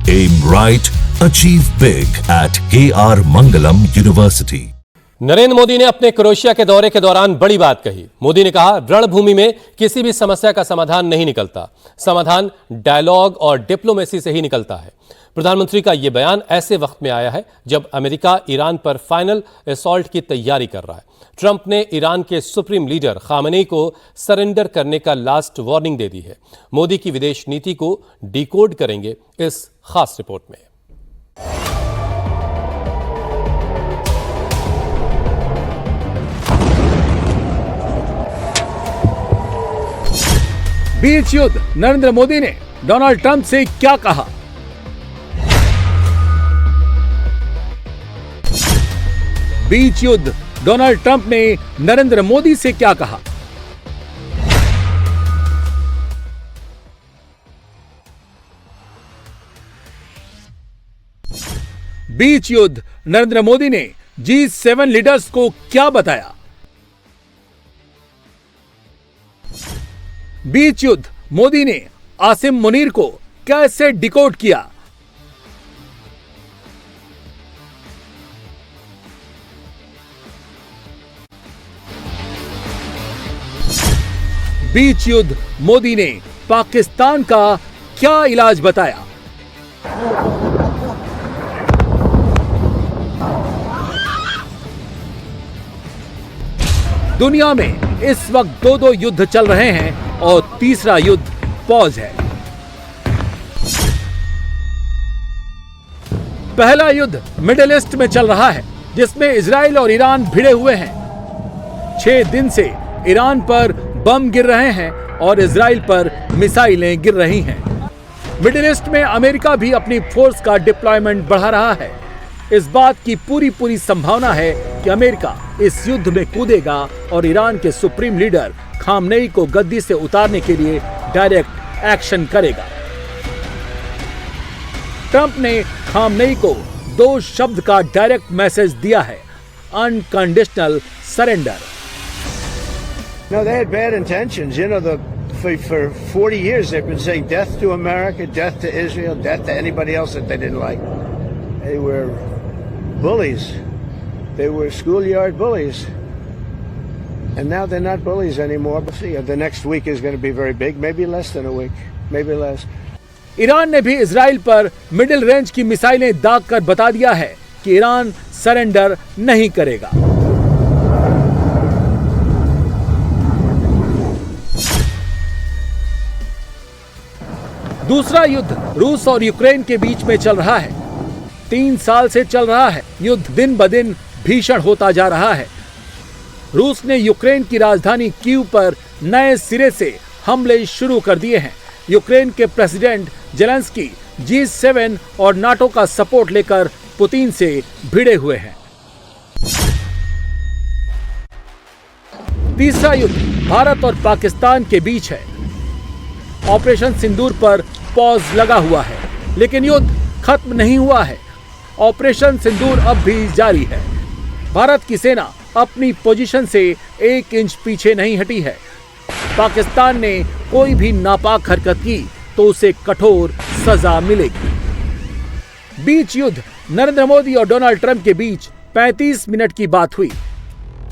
Aim right, achieve big at KR Mangalam University. Narendra Modi ने अपने Croatia के दौरे के दौरान बड़ी बात कही। मोदी ने कहा, रणभूमि में किसी भी समस्या का समाधान नहीं निकलता, समाधान डायलॉग और डिप्लोमेसी से ही निकलता है। प्रधानमंत्री का यह बयान ऐसे वक्त में आया है जब अमेरिका ईरान पर फाइनल असॉल्ट की तैयारी कर रहा है। ट्रंप ने ईरान के सुप्रीम लीडर खामेनेई को सरेंडर करने का लास्ट वार्निंग दे दी है। मोदी की विदेश नीति को डिकोड करेंगे इस खास रिपोर्ट में। बीच युद्ध, नरेंद्र मोदी ने डोनाल्ड ट्रंप से क्या कहा? बीच युद्ध, डोनाल्ड ट्रंप ने नरेंद्र मोदी से क्या कहा? बीच युद्ध, नरेंद्र मोदी ने G7 लीडर्स को क्या बताया? बीच युद्ध, मोदी ने आसिम मुनीर को कैसे डिकोड किया? बीच युद्ध, मोदी ने पाकिस्तान का क्या इलाज बताया? दुनिया में इस वक्त दो युद्ध चल रहे हैं और तीसरा युद्ध पॉज है। पहला युद्ध मिडिल ईस्ट में चल रहा है, जिसमें इजराइल और ईरान भिड़े हुए हैं। 6 दिन से ईरान पर बम गिर रहे हैं और इजराइल पर मिसाइलें गिर रही हैं। मिडिल ईस्ट में अमेरिका भी अपनी फोर्स का डिप्लॉयमेंट बढ़ा रहा है। इस बात की पूरी संभावना है कि अमेरिका इस युद्ध में कूदेगा और ईरान के सुप्रीम लीडर खामनेई को गद्दी से उतारने के लिए डायरेक्ट एक्शन करेगा। ट्रंप ने खामनेई को 2 शब्द का डायरेक्ट मैसेज दिया है, unconditional surrender. No, they had bad intentions. You know, for 40 years they've been saying death to America, death to Israel, death to anybody else that they didn't like. They were bullies. They were schoolyard bullies. And now they're not bullies anymore. But see, the next week is going to be very big, maybe less than a week, maybe less. Iran ने भी Israel पर middle range की मिसाइलें दाग कर बता दिया है कि ईरान सरेंडर नहीं करेगा। दूसरा युद्ध रूस और यूक्रेन के बीच में चल रहा है। 3 साल से चल रहा है युद्ध, दिन ब दिन भीषण होता जा रहा है। रूस ने यूक्रेन की राजधानी कीव पर नए सिरे से हमले शुरू कर दिए हैं। यूक्रेन के प्रेसिडेंट जेलेंस्की G7 और नाटो का सपोर्ट लेकर पुतिन से भिड़े हुए हैं। तीसरा युद्ध भारत और पाकिस्तान के बीच है। ऑपरेशन सिंदूर पर पॉज लगा हुआ है, लेकिन युद्ध खत्म नहीं हुआ है। ऑपरेशन सिंदूर अब भी जारी है। भारत की सेना अपनी पोजीशन से 1 इंच पीछे नहीं हटी है। पाकिस्तान ने कोई भी नापाक हरकत की तो उसे कठोर सजा मिलेगी। बीच युद्ध, नरेंद्र मोदी और डोनाल्ड ट्रंप के बीच 35 मिनट की बात हुई।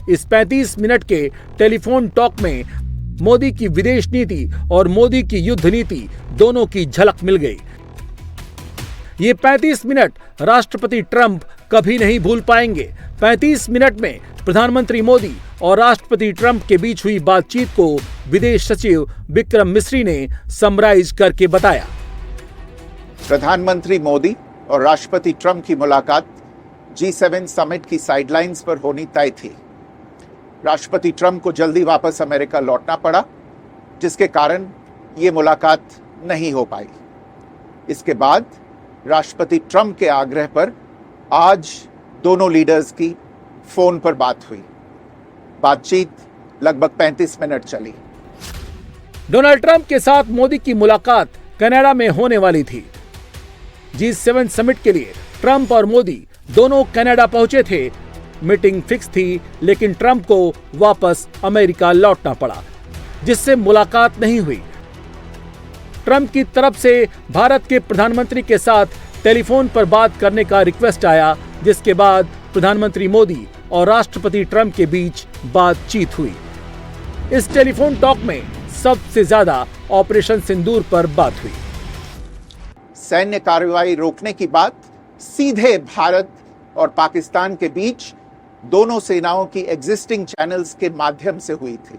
इस 35 मिनट के टेलीफोन टॉक में मोदी की विदेश नीति और मोदी की युद्ध नीति दोनों की झलक मिल गई। ये 35 मिनट राष्ट्रपति ट्रंप कभी नहीं भूल पाएंगे। 35 मिनट में प्रधानमंत्री मोदी और राष्ट्रपति ट्रंप के बीच हुई बातचीत को विदेश सचिव विक्रम मिस्री ने समराइज करके बताया। प्रधानमंत्री मोदी और राष्ट्रपति ट्रंप की मुलाकात G7 समिट की साइडलाइंस पर होनी तय थी। राष्ट्रपति ट्रंप को जल्दी वापस अमेरिका लौटना पड़ा, जिसके कारण ये मुलाकात नहीं हो पाई। इसके बाद राष्ट्रपति ट्रंप के आग्रह पर आज दोनों लीडर्स की फोन पर बात हुई। बातचीत लगभग 35 मिनट चली। डोनाल्ड ट्रंप के साथ मोदी की मुलाकात कनाडा में होने वाली थी। G7 समिट के लिए ट्रंप और मोदी दोनों कनाडा पहुंचे थे। मीटिंग फिक्स थी, लेकिन ट्रंप को वापस अमेरिका लौटना पड़ा, जिससे मुलाकात नहीं हुई। ट्रंप की तरफ से भारत के प्रधानमंत्री के साथ टेलीफोन पर बात करने का रिक्वेस्ट आया, जिसके बाद प्रधानमंत्री मोदी और राष्ट्रपति ट्रंप के बीच बातचीत हुई। इस टेलीफोन टॉक में सबसे ज्यादा ऑपरेशन सिंदूर पर बात हुई। सैन्य कार्रवाई रोकने की बात सीधे भारत और पाकिस्तान के बीच दोनों सेनाओं की एग्जिस्टिंग चैनल्स के माध्यम से हुई थी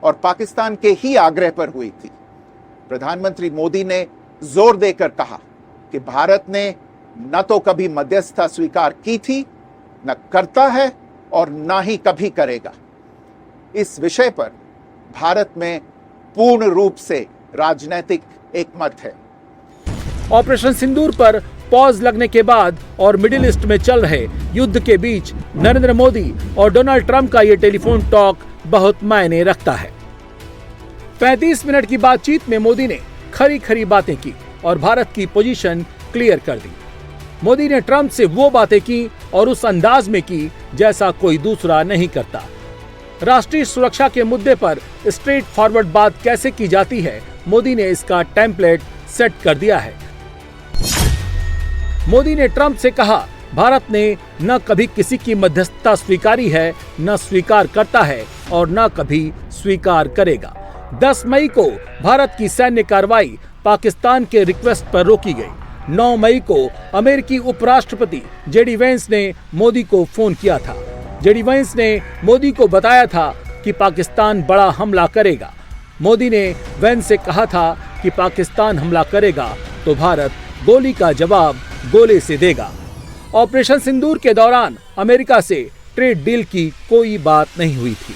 और पाकिस्तान के ही आग्रह पर हुई थी। प्रधानमंत्री मोदी ने जोर देकर कहा कि भारत ने न तो कभी मध्यस्थता स्वीकार की थी, न करता है और न ही कभी करेगा। इस विषय पर भारत में पूर्ण रूप से राजनीतिक एकमत है। ऑपरेशन सिंदूर पर पॉज लगने के बाद और मिडिल ईस्ट में चल रहे युद्ध के बीच नरेंद्र मोदी और डोनाल्ड ट्रंप का ये टेलीफोन टॉक बहुत मायने रखता है। 35 मिनट की बातचीत में मोदी ने खरी खरी बातें की और भारत की पोजीशन क्लियर कर दी। मोदी ने ट्रंप से वो बातें की और उस अंदाज में की जैसा कोई दूसरा नहीं करता। राष्ट्रीय सुरक्षा के मुद्दे पर स्ट्रेट फॉरवर्ड बात कैसे की जाती है, मोदी ने इसका टेम्पलेट सेट कर दिया है। मोदी ने ट्रंप से कहा, भारत ने न कभी किसी की मध्यस्थता स्वीकारी है, न स्वीकार करता है और न कभी स्वीकार करेगा। 10 मई को भारत की सैन्य कार्रवाई पाकिस्तान के रिक्वेस्ट पर रोकी गई। 9 मई को अमेरिकी उपराष्ट्रपति जेडी वेंस ने मोदी को फोन किया था। जेडी वेंस ने मोदी को बताया था कि पाकिस्तान बड़ा हमला करेगा। मोदी ने वेंस से कहा था कि पाकिस्तान हमला करेगा तो भारत गोली का जवाब गोले से देगा। ऑपरेशन सिंदूर के दौरान अमेरिका से ट्रेड डील की कोई बात नहीं हुई थी।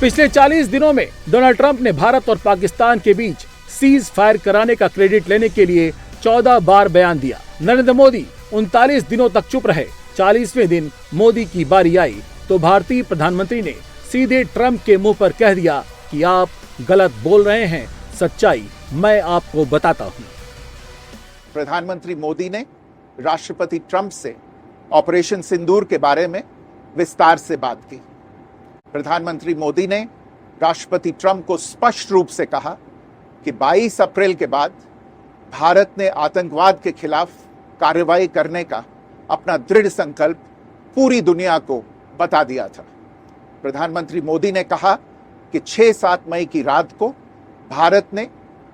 पिछले 40 दिनों में डोनाल्ड ट्रंप ने भारत और पाकिस्तान के बीच सीज फायर कराने का क्रेडिट लेने के लिए 14 बार बयान दिया। नरेंद्र मोदी 39 दिनों तक चुप रहे। 40वें दिन मोदी की बारी आई तो भारतीय प्रधानमंत्री ने सीधे ट्रंप के मुंह पर कह दिया कि आप गलत बोल रहे हैं, सच्चाई मैं आपको बताता हूं। प्रधानमंत्री मोदी ने राष्ट्रपति ट्रंप से ऑपरेशन सिंदूर के बारे में विस्तार से बात की। प्रधानमंत्री मोदी ने राष्ट्रपति ट्रंप को स्पष्ट रूप से कहा कि 22 अप्रैल के बाद भारत ने आतंकवाद के खिलाफ कार्रवाई करने का अपना दृढ़ संकल्प पूरी दुनिया को बता दिया था। प्रधानमंत्री मोदी ने कहा कि 6-7 मई की रात को भारत ने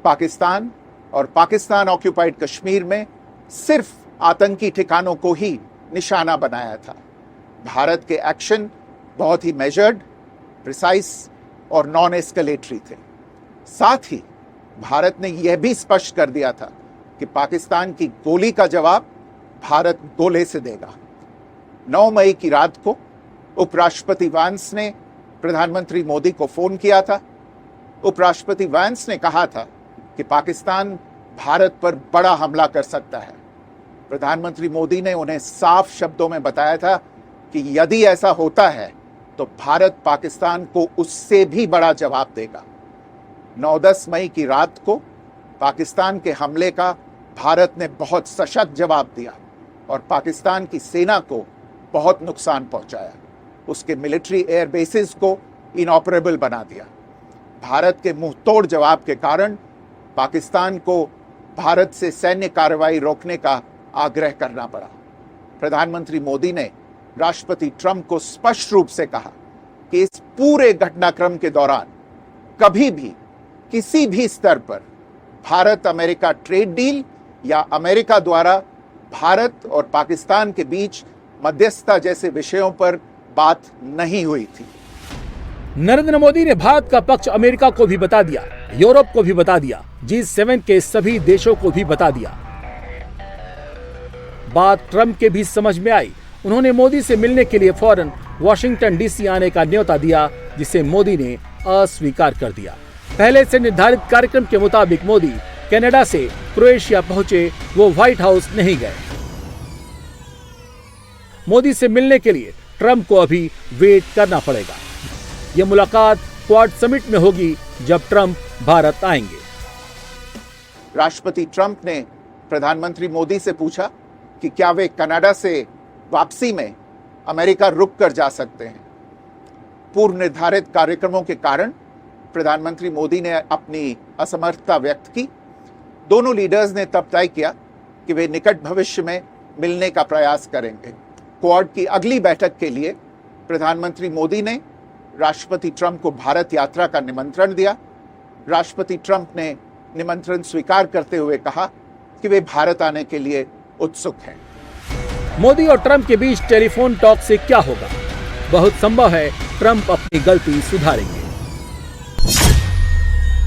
पाकिस्तान और पाकिस्तान ऑक्यूपाइड कश्मीर में सिर्फ आतंकी ठिकानों को ही निशाना बनाया था। भारत के एक्शन बहुत ही मेजर्ड, प्रिसाइज और नॉन एस्केलेटरी थे। साथ ही भारत ने यह भी स्पष्ट कर दिया था कि पाकिस्तान की गोली का जवाब भारत गोले से देगा। 9 मई की रात को उपराष्ट्रपति वैंस ने प्रधानमंत्री मोदी को फोन किया था। उपराष्ट्रपति वैंस ने कहा था कि पाकिस्तान भारत पर बड़ा हमला कर सकता है। प्रधानमंत्री मोदी ने उन्हें साफ शब्दों में बताया था कि यदि ऐसा होता है तो भारत पाकिस्तान को उससे भी बड़ा जवाब देगा। 9-10 मई की रात को पाकिस्तान के हमले का भारत ने बहुत सशक्त जवाब दिया और पाकिस्तान की सेना को बहुत नुकसान पहुंचाया। उसके मिलिट्री एयर बेसिस को इनऑपरेबल बना दिया। भारत के मुंहतोड़ जवाब के कारण पाकिस्तान को भारत से सैन्य कार्रवाई रोकने का आग्रह करना पड़ा। प्रधानमंत्री मोदी ने राष्ट्रपति ट्रंप को स्पष्ट रूप से कहा कि इस पूरे घटनाक्रम के दौरान कभी भी किसी भी स्तर पर भारत अमेरिका ट्रेड डील या अमेरिका द्वारा भारत और पाकिस्तान के बीच मध्यस्थता जैसे विषयों पर बात नहीं हुई थी। नरेंद्र मोदी ने भारत का पक्ष अमेरिका को भी बता दिया, यूरोप को भी बता दिया, G7 के सभी देशों को भी बता दिया। बात ट्रंप के भी समझ में आई। उन्होंने मोदी से मिलने के लिए फौरन वॉशिंगटन डीसी आने का न्योता दिया, जिसे मोदी ने अस्वीकार कर दिया। पहले से निर्धारित कार्यक्रम के मुताबिक मोदी कनाडा से क्रोएशिया पहुंचे, वो व्हाइट हाउस नहीं गए। मोदी से मिलने के लिए ट्रंप को अभी वेट करना पड़ेगा। यह मुलाकात क्वाड समिट में होगी जब ट्रंप भारत आएंगे। राष्ट्रपति ट्रंप ने प्रधानमंत्री मोदी से पूछा कि क्या वे कनाडा से वापसी में अमेरिका रुक कर जा सकते हैं। पूर्व निर्धारित कार्यक्रमों के कारण प्रधानमंत्री मोदी ने अपनी असमर्थता व्यक्त की दोनों लीडर्स ने तब तय किया कि वे निकट भविष्य में मिलने का प्रयास करेंगे। क्वाड की अगली बैठक के लिए प्रधानमंत्री मोदी ने राष्ट्रपति ट्रंप को भारत यात्रा का निमंत्रण दिया। राष्ट्रपति ट्रंप ने निमंत्रण स्वीकार करते हुए कहा कि वे भारत आने के लिए उत्सुक हैं। मोदी और ट्रंप के बीच टेलीफोन टॉक से क्या होगा? बहुत संभव है ट्रंप अपनी गलती सुधारेंगे।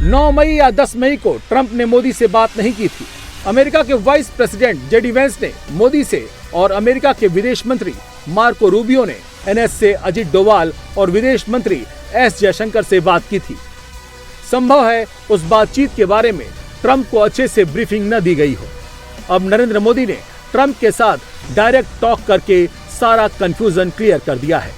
9 मई या 10 मई को ट्रंप ने मोदी से बात नहीं की थी। अमेरिका के वाइस प्रेसिडेंट जेडी वेंस ने मोदी से और अमेरिका के विदेश मंत्री मार्को रूबियो ने एनएस से अजित डोवाल और विदेश मंत्री एस जयशंकर से बात की थी। संभव है उस बातचीत के बारे में ट्रंप को अच्छे से ब्रीफिंग न दी गई हो। अब नरेंद्र मोदी ने ट्रंप के साथ डायरेक्ट टॉक करके सारा कंफ्यूजन क्लियर कर दिया है।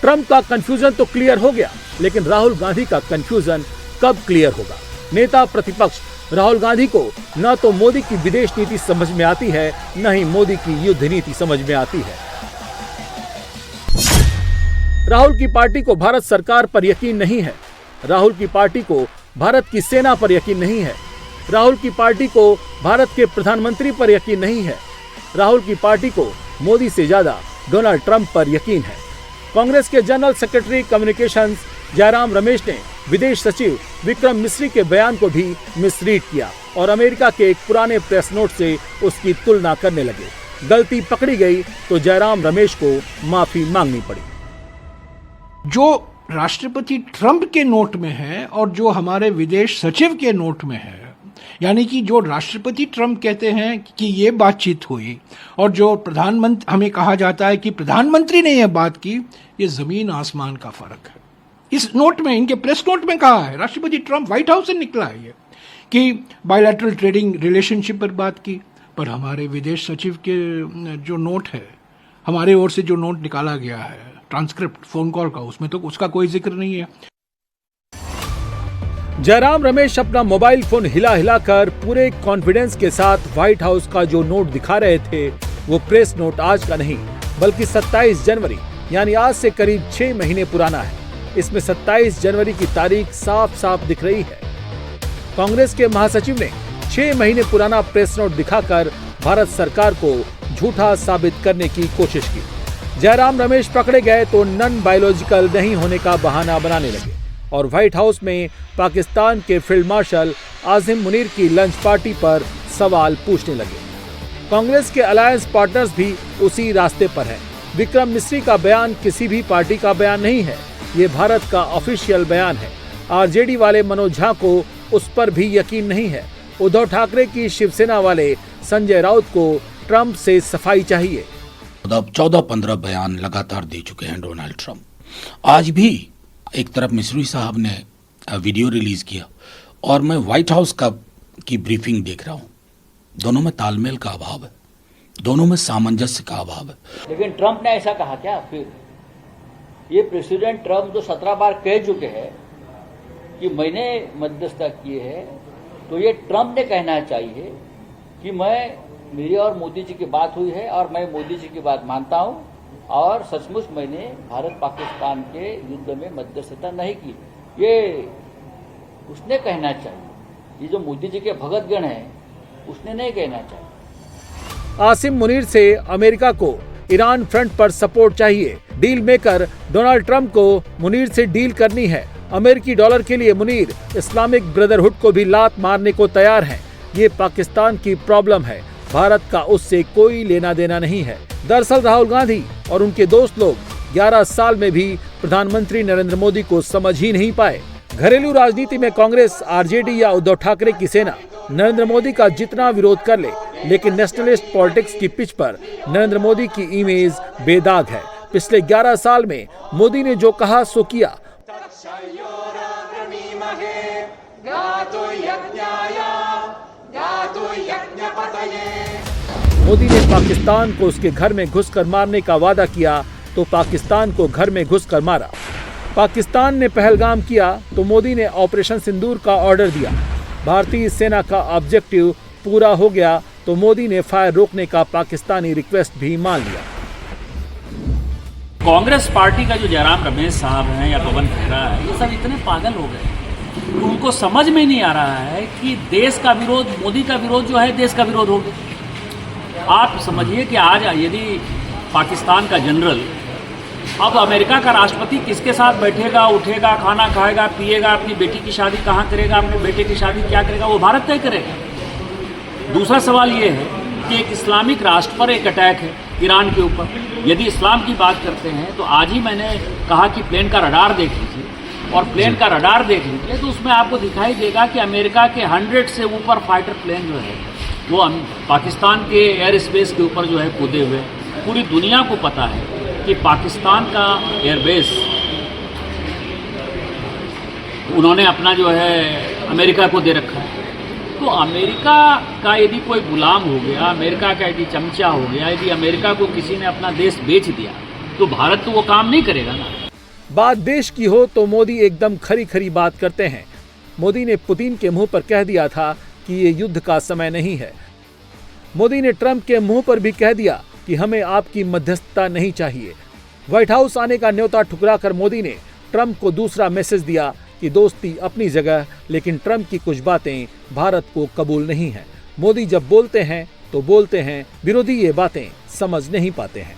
ट्रंप का कंफ्यूजन तो क्लियर हो गया, लेकिन राहुल गांधी का कंफ्यूजन कब क्लियर होगा? नेता प्रतिपक्ष राहुल गांधी को न तो मोदी की विदेश नीति समझ में आती है, न ही मोदी की युद्ध नीति समझ में आती है। राहुल की पार्टी को भारत सरकार पर यकीन नहीं है। राहुल की पार्टी को भारत की सेना पर यकीन नहीं है। राहुल की पार्टी को भारत के प्रधानमंत्री पर यकीन नहीं है। राहुल की पार्टी को मोदी से ज्यादा डोनाल्ड ट्रंप पर यकीन है। कांग्रेस के general secretary communications Jairam Ramesh ने विदेश सचिव विक्रम मिस्री के बयान को भी मिसरीड किया और अमेरिका के एक पुराने प्रेस नोट से उसकी तुलना करने लगे। गलती पकड़ी गई तो जयराम रमेश को माफी मांगनी पड़ी। जो राष्ट्रपति ट्रंप के नोट में है और जो हमारे विदेश सचिव के नोट में है, यानी कि जो राष्ट्रपति ट्रंप कहते हैं कि ये बातचीत हुई और जो प्रधानमंत्री हमें कहा जाता है कि प्रधानमंत्री ने यह बात की, ये जमीन आसमान का फर्क है। इस नोट में, इनके प्रेस नोट में कहा है, राष्ट्रपति ट्रंप व्हाइट हाउस से निकला है ये कि बायलैटरल ट्रेडिंग रिलेशनशिप पर बात की, पर हमारे विदेश सचिव के जो नोट है, हमारे ओर से जो नोट निकाला गया है ट्रांसक्रिप्ट फोन कॉल का, उसमें तो उसका कोई जिक्र नहीं है। जयराम रमेश अपना मोबाइल फोन हिला हिलाकर पूरे कॉन्फिडेंस के साथ व्हाइट हाउस का जो नोट दिखा रहे थे, वो प्रेस नोट आज का नहीं बल्कि 27 जनवरी यानी आज से करीब 6 महीने पुराना है। इसमें 27 जनवरी की तारीख साफ साफ दिख रही है। कांग्रेस के महासचिव ने 6 महीने पुराना प्रेस नोट दिखाकर भारत सरकार को झूठा साबित करने की कोशिश की। जयराम रमेश पकड़े गए तो नॉन बायोलॉजिकल नहीं होने का बहाना बनाने लगे और व्हाइट हाउस में पाकिस्तान के फील्ड मार्शल आसिम मुनीर की लंच पार्टी पर सवाल पूछने लगे। कांग्रेस के अलायंस पार्टनर्स भी उसी रास्ते पर हैं। विक्रम मिस्री का बयान किसी भी पार्टी का बयान नहीं है, ये भारत का ऑफिशियल बयान है। आरजेडी वाले मनोज झा को उस पर भी यकीन नहीं है। उद्धव ठाकरे की शिवसेना वाले संजय राउत को ट्रंप से सफाई चाहिए। 14-15 बयान लगातार दे चुके हैं डोनाल्ड ट्रंप। आज भी एक तरफ मिस्री साहब ने वीडियो रिलीज किया और मैं व्हाइट हाउस की ब्रीफिंग देख रहा हूं। दोनों में तालमेल का अभाव है, दोनों में सामंजस्य का अभाव है। लेकिन ट्रंप ने ऐसा कहा क्या? फिर ये प्रेसिडेंट ट्रंप जो 17 बार कह चुके हैं कि मैंने मध्यस्थता किए है, तो ये ट्रंप ने कहना चाहिए कि मेरी और मोदी जी की बात हुई है और मैं मोदी जी की बात मानता हूं और सचमुच मैंने भारत पाकिस्तान के युद्ध में मध्यस्थता नहीं की। ये उसने कहना चाहिए। ये जो मोदी जी के भगतगण हैं, उसने नहीं कहना चाहिए। आसिम मुनीर से अमेरिका को ईरान फ्रंट पर सपोर्ट चाहिए। डील मेकर डोनाल्ड ट्रंप को मुनीर से डील करनी है। अमेरिकी डॉलर के लिए मुनीर इस्लामिक ब्रदरहुड को भी लात मारने को तैयार हैं। ये पाकिस्तान की प्रॉब्लम है, भारत का उससे कोई लेना देना नहीं है। दरअसल राहुल गांधी और उनके दोस्त लोग 11 साल में भी प्रधानमंत्री नरेंद्र मोदी को समझ ही नहीं पाए। घरेलू राजनीति में कांग्रेस, आरजेडी या उद्धव ठाकरे की सेना नरेंद्र मोदी का जितना विरोध कर ले, लेकिन नेशनलिस्ट पॉलिटिक्स की पिच पर नरेंद्र मोदी की इमेज बेदाग है। पिछले 11 साल में मोदी ने जो कहा सो किया। मोदी ने पाकिस्तान को उसके घर में घुसकर मारने का वादा किया तो पाकिस्तान को घर में घुसकर मारा। पाकिस्तान ने पहलगाम किया तो मोदी ने ऑपरेशन सिंदूर का ऑर्डर दिया। भारतीय सेना का ऑब्जेक्टिव पूरा हो गया तो मोदी ने फायर रोकने का पाकिस्तानी रिक्वेस्ट भी मान लिया। कांग्रेस पार्टी का जो जयराम रमेश साहब हैं या पवन खेरा है, ये सब इतने पागल हो गए उनको समझ में नहीं आ रहा है कि देश का विरोध, मोदी का विरोध जो है देश का विरोध हो गया। आप समझिए कि आज यदि पाकिस्तान का जनरल अब अमेरिका का राष्ट्रपति किसके साथ बैठेगा, उठेगा, खाना खाएगा, पिएगा, अपनी बेटी की शादी कहाँ करेगा, अपने बेटे की शादी क्या करेगा, वो भारत तय करेगा। दूसरा सवाल ये है कि एक इस्लामिक राष्ट्र पर एक अटैक है ईरान के ऊपर। यदि इस्लाम की बात करते हैं तो आज ही मैंने कहा कि प्लेन का रडार देख लीजिए, और प्लेन का रडार देख लीजिए तो उसमें आपको दिखाई देगा कि अमेरिका के 100 से ऊपर फाइटर प्लेन जो है वो पाकिस्तान के एयर स्पेस के ऊपर जो है कूदे हुए। पूरी दुनिया को पता है कि पाकिस्तान का एयरबेस उन्होंने अपना जो है अमेरिका को दे रखा है। तो अमेरिका का यदि कोई गुलाम हो गया, अमेरिका का यदि चमचा हो गया, यदि अमेरिका को किसी ने अपना देश बेच दिया तो भारत तो वो काम नहीं करेगा ना। बात देश की हो तो मोदी एकदम खरी खरी बात करते हैं। मोदी ने पुतिन के मुंह पर कह दिया था कि ये युद्ध का समय नहीं है। मोदी ने ट्रंप के मुंह पर भी कह दिया कि हमें आपकी मध्यस्थता नहीं चाहिए। व्हाइट हाउस आने का न्योता ठुकराकर मोदी ने ट्रंप को दूसरा मैसेज दिया कि दोस्ती अपनी जगह, लेकिन ट्रंप की कुछ बातें भारत को कबूल नहीं है। मोदी जब बोलते हैं तो बोलते हैं, विरोधी ये बातें समझ नहीं पाते हैं।